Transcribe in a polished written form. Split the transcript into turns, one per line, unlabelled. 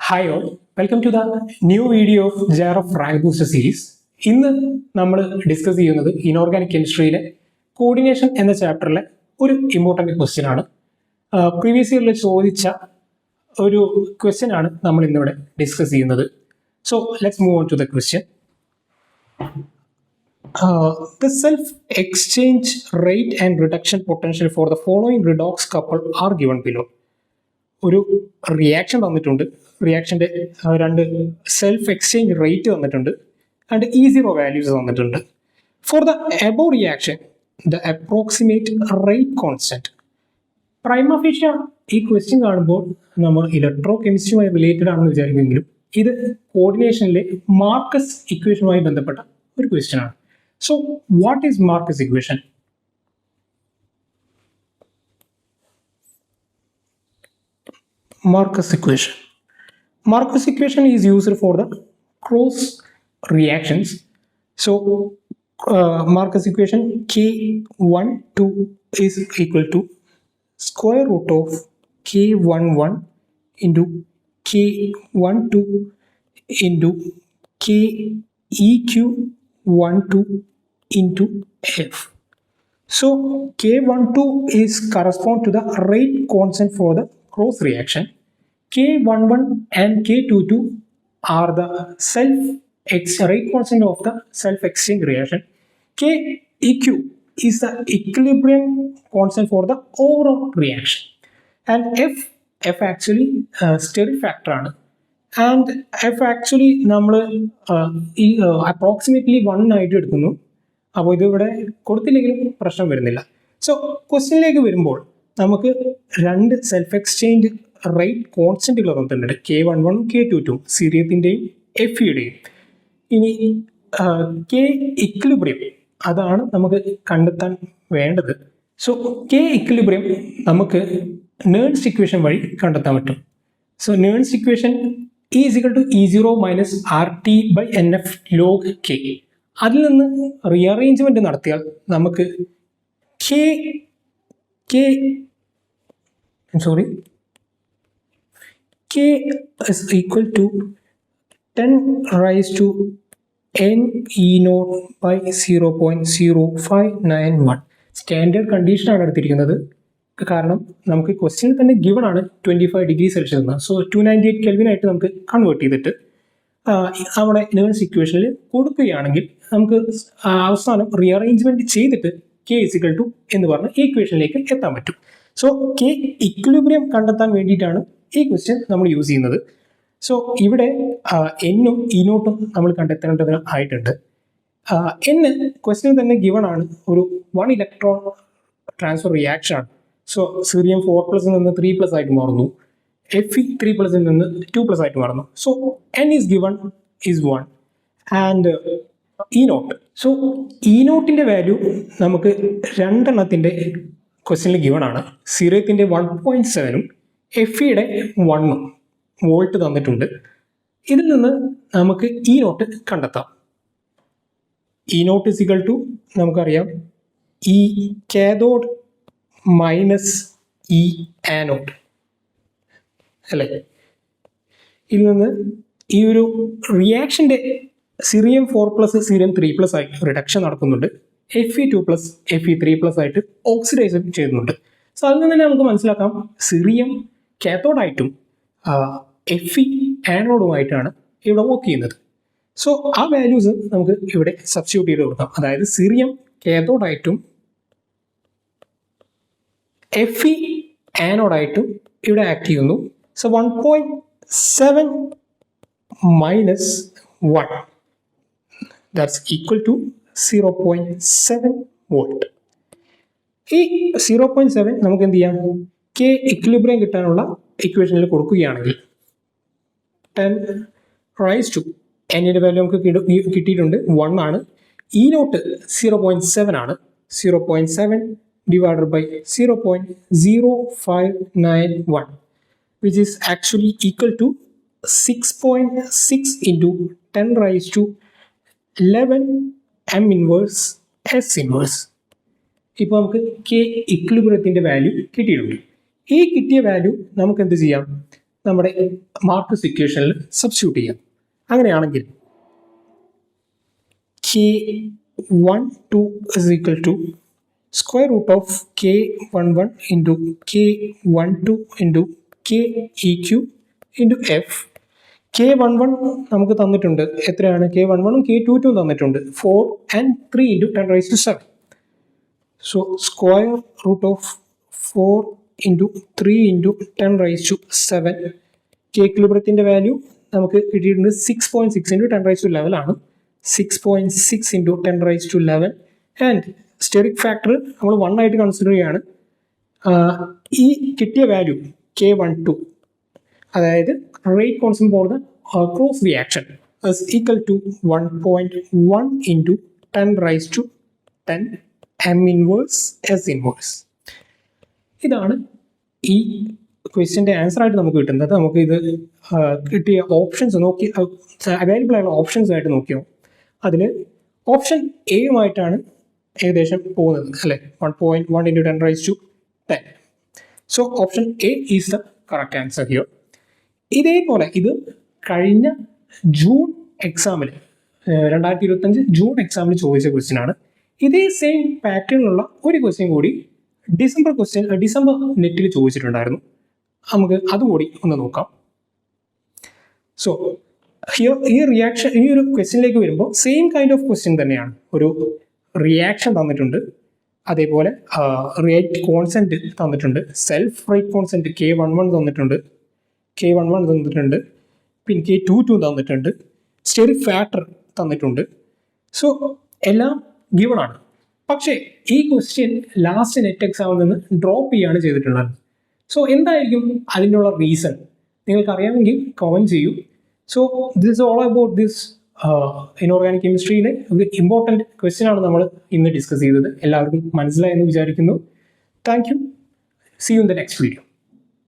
Hi all, welcome to the new video of JRF rank booster series. ഇന്ന് നമ്മൾ discuss ചെയ്യുന്നത് inorganic കെമിസ്ട്രിയിലെ coordination എന്ന ചാപ്റ്ററിലെ ഒരു ഇമ്പോർട്ടൻറ്റ് ക്വസ്റ്റ്യൻ ആണ്. പ്രീവിയസ് ഇയറിൽ ചോദിച്ച ഒരു ക്വസ്റ്റ്യൻ ആണ് നമ്മൾ ഇന്നിവിടെ ഡിസ്കസ് ചെയ്യുന്നത്. So let's move on to the question. The self-exchange rate and reduction potential for the following redox couple are given below. ഒരു റിയാക്ഷൻ തന്നിട്ടുണ്ട്. റിയാക്ഷൻ്റെ രണ്ട് സെൽഫ് എക്സ്ചേഞ്ച് റേറ്റ് തന്നിട്ടുണ്ട് ആൻഡ് E0 വാല്യൂസ് തന്നിട്ടുണ്ട്. For the above reaction the approximate rate constant. Prima facie ഈ question കാണുമ്പോൾ നമ്മൾ electro കെമിസ്ട്രിയുമായി related ആണെന്ന് വിചാരിക്കുമെങ്കിലും ഇത് കോർഡിനേഷനിലെ മാർക്കസ് ഇക്വേഷനുമായി ബന്ധപ്പെട്ട ഒരു ക്വസ്റ്റ്യൻ ആണ്. So, what is Marcus equation? Marcus equation. Marcus equation is used for the cross reactions. So, Marcus equation K12 is equal to square root of K11 into K12 into KEQ12 into F. So K12 is correspond to the rate constant for the cross reaction. K11 and K22 are the rate constant of the self exchange reaction. KEQ is the equilibrium constant for the overall reaction, and F actually steric factor ആണ്. And F actually നമ്മൾ ഈ approximately 1 ആയിട്ട് എടുക്കുന്നു. അപ്പോൾ ഇതിവിടെ കൊടുത്തില്ലെങ്കിലും പ്രശ്നം വരുന്നില്ല. So ക്വസ്റ്റ്യനിലേക്ക് വരുമ്പോൾ നമുക്ക് രണ്ട് സെൽഫ് എക്സ്ചേഞ്ച് റേറ്റ് കോൺസ്റ്റന്റുകൾ തന്നിട്ടുണ്ട്, K11 K22 സീരിയത്തിൻ്റെയും എഫിയുടെയും. ഇനി കെ ഇക്വിലിബ്രിയം അതാണ് നമുക്ക് കണ്ടെത്താൻ വേണ്ടത്. സോ കെ ഇക്വിലിബ്രിയം നമുക്ക് നേൺസ് ഇക്വേഷൻ വഴി കണ്ടെത്താൻ പറ്റും. സോ നേൺസ് equation E is equal to E0 minus RT by NF log K. അതിൽ നിന്ന് റീഅറേഞ്ച്മെന്റ് നടത്തിയാൽ നമുക്ക് K is equal to 10 raised to n E0 by 0.0591. Standard കണ്ടീഷനാണ് എടുത്തിരിക്കുന്നത്. കാരണം നമുക്ക് ക്വസ്റ്റ്യനിൽ തന്നെ ഗിവൺ ആണ് 25 ഡിഗ്രി സെൽഷ്യസ് എന്ന്. സോ 298 കെൽവിൻ ആയിട്ട് നമുക്ക് കൺവേർട്ട് ചെയ്തിട്ട് നമ്മുടെ നേൺസ് ഇക്വേഷനിൽ കൊടുക്കുകയാണെങ്കിൽ നമുക്ക് അവസാനം റീഅറേഞ്ച്മെന്റ് ചെയ്തിട്ട് K is equal to എന്ന് പറഞ്ഞ ഈ ഇക്വേഷനിലേക്ക് എത്താൻ പറ്റും. സോ K ഇക്വിലിബ്രിയം കണ്ടെത്താൻ വേണ്ടിയിട്ടാണ് ഈ ക്വസ്റ്റ്യൻ നമ്മൾ യൂസ് ചെയ്യുന്നത്. സോ ഇവിടെ എന്നും ഇനോട്ടും നമ്മൾ കണ്ടെത്തേണ്ടത് ആയിട്ടുണ്ട്. N ക്വസ്റ്റ്യനിൽ തന്നെ ഗിവൺ ആണ്, ഒരു 1 ഇലക്ട്രോൺ ട്രാൻസ്ഫർ റിയാക്ഷൻ ആണ്. സോ സീറിയം 4+ നിന്ന് 3+ ആയിട്ട് മാറുന്നു, Fe 3+ നിന്ന് 2+ ആയിട്ട് മാറുന്നു. So N is given is 1 and E0. So E0ൻ്റെ വാല്യൂ നമുക്ക് രണ്ടെണ്ണത്തിൻ്റെ ക്വസ്റ്റ്യനിൽ ഗിവൺ ആണ്. സീറിയത്തിൻ്റെ 1.7ഉം Feയുടെ 1ഉം വോൾട്ട് തന്നിട്ടുണ്ട്. ഇതിൽ നിന്ന് നമുക്ക് E0 കണ്ടെത്താം. E0 is equal to നമുക്കറിയാം ഈ കാഥോഡ് മൈനസ് ഈ ആനോഡ് അല്ലേ. ഇതിൽ നിന്ന് ഈ ഒരു റിയാക്ഷൻ്റെ സീറിയം 4+ സീറിയം 3+ ആയി റിഡക്ഷൻ നടക്കുന്നുണ്ട്. Fe2+ Fe3+ ആയിട്ട് ഓക്സിഡൈസ് ചെയ്യുന്നുണ്ട്. സോ അതിൽ നിന്ന് തന്നെ നമുക്ക് മനസ്സിലാക്കാം സീറിയം കാഥോഡായിട്ടും Fe ആനോഡുമായിട്ടാണ് ഇവിടെ വർക്ക് ചെയ്യുന്നത്. സോ ആ വാല്യൂസ് നമുക്ക് ഇവിടെ സബ്സ്റ്റിറ്റ്യൂട്ട് ചെയ്ത് കൊടുക്കാം. അതായത് സീറിയം കാഥോഡായിട്ടും Fe ആനോഡായിട്ടും ഇവിടെ ആക്ട് ചെയ്യുന്നു. So 1.7 minus 1 that's equal to 0.7 volt. ഈ 0.7 നമുക്ക് എന്ത് ചെയ്യാം, K ഇക്വിലിബ്രിയം കിട്ടാനുള്ള ഇക്വേഷനിൽ കൊടുക്കുകയാണെങ്കിൽ 10 റൈസ് ടു എന്നിൻ്റെ വാല്യൂ നമുക്ക് കിട്ടിയിട്ടുണ്ട് 1 ആണ്. E0 0.7 ആണ്. 0.7 divided by 0.0591, which is actually equal to 6.6 into 10 raised to 11 m inverse s inverse. ഇപ്പോൾ നമുക്ക് K ഇക്വിലിബ്രിയത്തിൻ്റെ വാല്യൂ കിട്ടിയിട്ടുണ്ട്. ഈ കിട്ടിയ വാല്യൂ നമുക്ക് എന്ത് ചെയ്യാം, നമ്മുടെ മാർക്കസ് ഇക്വേഷനിൽ സബ്സ്റ്റിറ്റ്യൂട്ട് ചെയ്യാം. അങ്ങനെയാണെങ്കിൽ K12 is equal to square root of K11 into K12 into KEQ into F. K11 നമുക്ക് തന്നിട്ടുണ്ട്. എത്രയാണ്? K11 K22 തന്നിട്ടുണ്ട്. 4 and 3 into 10 raised to 7. So square root of 4 into 3 into 10 raised to 7. K equilibriumത്തിന്റെ value നമുക്ക് കിട്ടിയിട്ടുണ്ട് 6.6 into 10 raised to 11 ആണ്. 6.6 into 10 raised to 11 and steric factor നമ്മൾ 1 ആയിട്ട് consider ചെയ്യാണ്. ഈ കിട്ടിയ വാല്യൂ K12 അതായത് rate constant for the cross reaction is equal to 1.1 into 10 raised to 10 M inverse S inverse. ഇതാണ് ഈ ക്വസ്റ്റ്യൻ്റെ ആൻസർ ആയിട്ട് നമുക്ക് കിട്ടുന്നത്. നമുക്ക് ഇത് കിട്ടിയ ഓപ്ഷൻസ് നോക്കി അവൈലബിൾ ആയുള്ള ഓപ്ഷൻസ് ആയിട്ട് നോക്കിയോ, അതിൽ ഓപ്ഷൻ എയുമായിട്ടാണ് ഏകദേശം പോകുന്നത് അല്ലേ, 1.1 into 10 raised to 10. So option A is the correct answer here. ഇതേപോലെ ഇത് കഴിഞ്ഞ ജൂൺ എക്സാമിൽ 2025 ജൂൺ എക്സാമിൽ ചോദിച്ച ക്വസ്റ്റ്യൻ ആണ്. ഇതേ സെയിം പാറ്റേണിലുള്ള ഒരു ക്വസ്റ്റ്യൻ കൂടി ഡിസംബർ നെറ്റിൽ ചോദിച്ചിട്ടുണ്ടായിരുന്നു. നമുക്ക് അതുകൂടി ഒന്ന് നോക്കാം. സോ ഈ ഒരു ക്വസ്റ്റ്യനിലേക്ക് വരുമ്പോൾ സെയിം കൈൻഡ് ഓഫ് ക്വസ്റ്റ്യൻ തന്നെയാണ്. ഒരു റിയാക്ഷൻ തന്നിട്ടുണ്ട്, അതേപോലെ റേറ്റ് കോൺസ്റ്റന്റ് തന്നിട്ടുണ്ട്, സെൽഫ് റേറ്റ് കോൺസ്റ്റന്റ് K11 തന്നിട്ടുണ്ട്, പിന്നെ K22 തന്നിട്ടുണ്ട്, സ്റ്റെറിക് ഫാക്ടർ തന്നിട്ടുണ്ട്. സോ എല്ലാം ഗിവൺ ആണ്. പക്ഷേ ഈ ക്വസ്റ്റ്യൻ ലാസ്റ്റ് നെറ്റ് എക്സാമിൽ നിന്ന് ഡ്രോപ്പ് ചെയ്യുകയാണ് ചെയ്തിട്ടുള്ളത്. സോ എന്തായിരിക്കും അതിനുള്ള റീസൺ നിങ്ങൾക്ക് അറിയാമെങ്കിൽ കമൻറ്റ് ചെയ്യൂ. So this is all about this inorganic കെമിസ്ട്രിയിലെ ഒരു ഇമ്പോർട്ടൻറ്റ് ക്വസ്റ്റ്യൻ ആണ് നമ്മൾ ഇന്ന് ഡിസ്കസ് ചെയ്തത്. എല്ലാവർക്കും മനസ്സിലായെന്ന് വിചാരിക്കുന്നു. Thank you. See you in the next video.